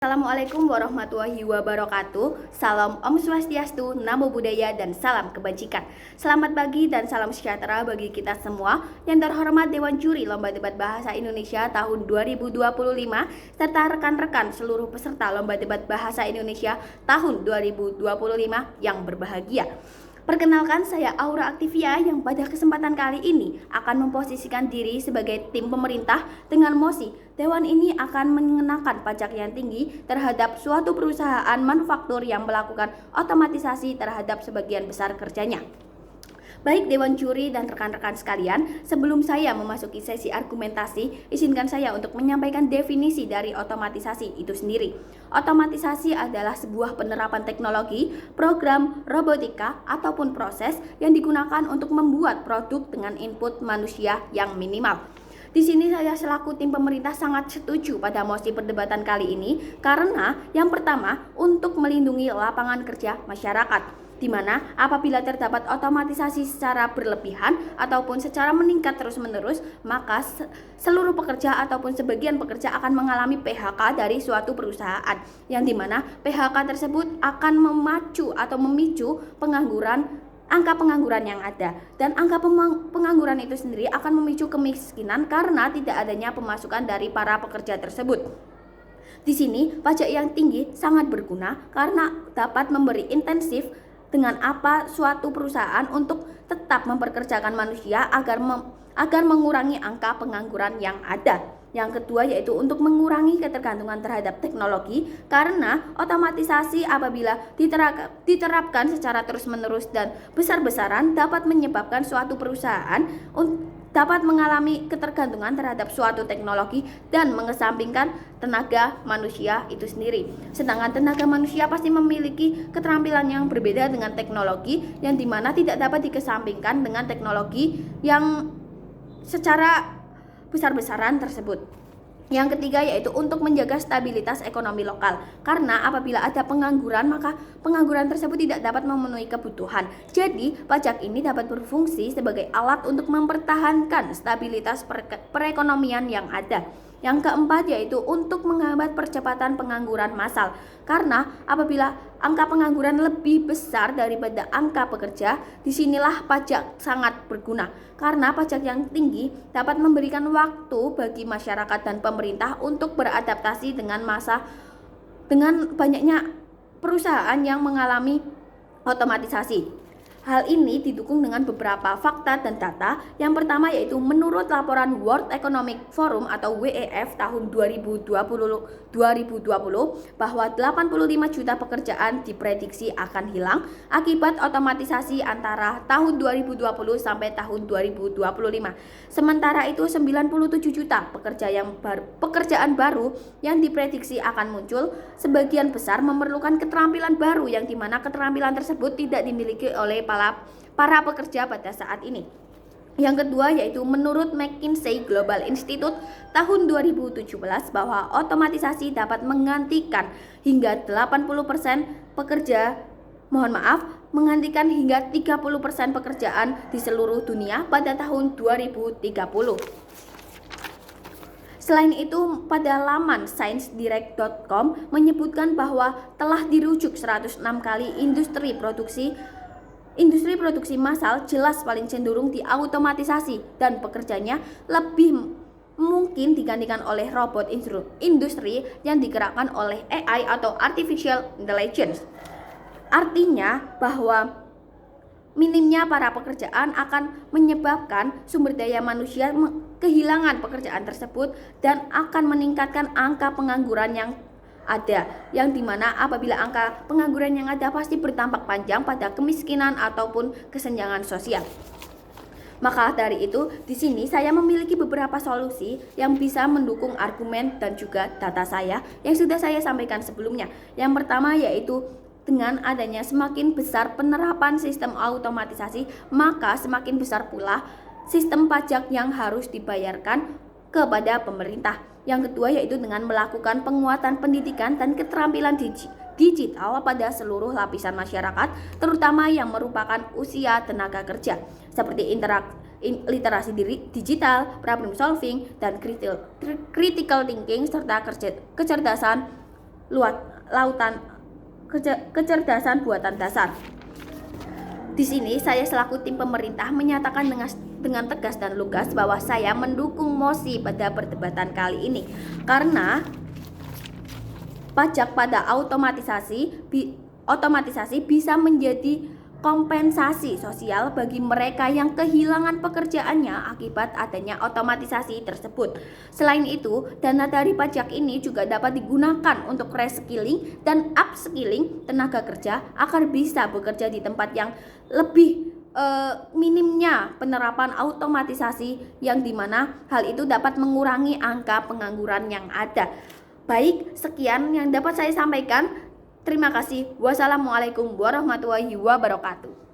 Assalamualaikum warahmatullahi wabarakatuh. Salam Om Swastiastu, Namo Buddhaya, dan salam kebajikan. Selamat pagi dan salam sejahtera bagi kita semua. Yang terhormat Dewan Juri Lomba Debat Bahasa Indonesia tahun 2025 serta rekan-rekan seluruh peserta Lomba Debat Bahasa Indonesia tahun 2025 yang berbahagia. Perkenalkan, saya Aura Aktivia yang pada kesempatan kali ini akan memposisikan diri sebagai tim pemerintah dengan mosi. Dewan ini akan mengenakan pajak yang tinggi terhadap suatu perusahaan manufaktur yang melakukan otomatisasi terhadap sebagian besar kerjanya. Baik Dewan Juri dan rekan-rekan sekalian, sebelum saya memasuki sesi argumentasi, izinkan saya untuk menyampaikan definisi dari otomatisasi itu sendiri. Otomatisasi adalah sebuah penerapan teknologi, program, robotika, ataupun proses yang digunakan untuk membuat produk dengan input manusia yang minimal. Di sini saya selaku tim pemerintah sangat setuju pada mosi perdebatan kali ini karena yang pertama untuk melindungi lapangan kerja masyarakat, di mana apabila terdapat otomatisasi secara berlebihan ataupun secara meningkat terus-menerus, maka seluruh pekerja ataupun sebagian pekerja akan mengalami PHK dari suatu perusahaan, yang dimana PHK tersebut akan memacu atau memicu angka pengangguran yang ada, dan angka pengangguran itu sendiri akan memicu kemiskinan karena tidak adanya pemasukan dari para pekerja tersebut. Di sini pajak yang tinggi sangat berguna karena dapat memberi intensif dengan suatu perusahaan untuk tetap memperkerjakan manusia agar mengurangi angka pengangguran yang ada. Yang kedua yaitu untuk mengurangi ketergantungan terhadap teknologi karena otomatisasi apabila diterapkan secara terus-menerus dan besar-besaran dapat menyebabkan suatu perusahaan dapat mengalami ketergantungan terhadap suatu teknologi dan mengesampingkan tenaga manusia itu sendiri. Sedangkan tenaga manusia pasti memiliki keterampilan yang berbeda dengan teknologi, yang dimana tidak dapat dikesampingkan dengan teknologi yang secara besar-besaran tersebut. Yang ketiga yaitu untuk menjaga stabilitas ekonomi lokal, karena apabila ada pengangguran maka pengangguran tersebut tidak dapat memenuhi kebutuhan. Jadi pajak ini dapat berfungsi sebagai alat untuk mempertahankan stabilitas perekonomian yang ada. Yang keempat yaitu untuk menghambat percepatan pengangguran massal, karena apabila angka pengangguran lebih besar daripada angka pekerja, disinilah pajak sangat berguna, karena pajak yang tinggi dapat memberikan waktu bagi masyarakat dan pemerintah untuk beradaptasi dengan banyaknya perusahaan yang mengalami otomatisasi. Hal ini didukung dengan beberapa fakta dan data. Yang pertama yaitu menurut laporan World Economic Forum atau WEF tahun 2020 bahwa 85 juta pekerjaan diprediksi akan hilang akibat otomatisasi antara tahun 2020 sampai tahun 2025. Sementara itu 97 juta pekerjaan baru yang diprediksi akan muncul, sebagian besar memerlukan keterampilan baru yang dimana keterampilan tersebut tidak dimiliki oleh para pekerja pada saat ini. Yang kedua yaitu menurut McKinsey Global Institute tahun 2017 bahwa otomatisasi dapat menggantikan hingga 80% menggantikan hingga 30% pekerjaan di seluruh dunia pada tahun 2030. Selain itu, pada laman sciencedirect.com menyebutkan bahwa telah dirujuk 106 kali industri produksi massal jelas paling cenderung diautomatisasi dan pekerjanya lebih mungkin digantikan oleh robot industri yang digerakkan oleh AI atau Artificial Intelligence. Artinya bahwa minimnya para pekerjaan akan menyebabkan sumber daya manusia kehilangan pekerjaan tersebut dan akan meningkatkan angka pengangguran yang ada, yang dimana apabila angka pengangguran yang ada pasti berdampak panjang pada kemiskinan ataupun kesenjangan sosial. Maka dari itu, di sini saya memiliki beberapa solusi yang bisa mendukung argumen dan juga data saya yang sudah saya sampaikan sebelumnya. Yang pertama yaitu dengan adanya semakin besar penerapan sistem automatisasi, maka semakin besar pula sistem pajak yang harus dibayarkan kepada pemerintah. Yang kedua yaitu dengan melakukan penguatan pendidikan dan keterampilan digital pada seluruh lapisan masyarakat, terutama yang merupakan usia tenaga kerja, seperti literasi digital, problem solving, dan critical thinking, serta kecerdasan lautan kecerdasan buatan dasar. Di sini saya selaku tim pemerintah menyatakan dengan tegas dan lugas bahwa saya mendukung mosi pada perdebatan kali ini karena pajak pada otomatisasi bisa menjadi kompensasi sosial bagi mereka yang kehilangan pekerjaannya akibat adanya otomatisasi tersebut. Selain itu, dana dari pajak ini juga dapat digunakan untuk reskilling dan upskilling tenaga kerja agar bisa bekerja di tempat yang lebih minimnya penerapan otomatisasi, yang dimana hal itu dapat mengurangi angka pengangguran yang ada. Baik, sekian yang dapat saya sampaikan. Terima kasih. Wassalamualaikum warahmatullahi wabarakatuh.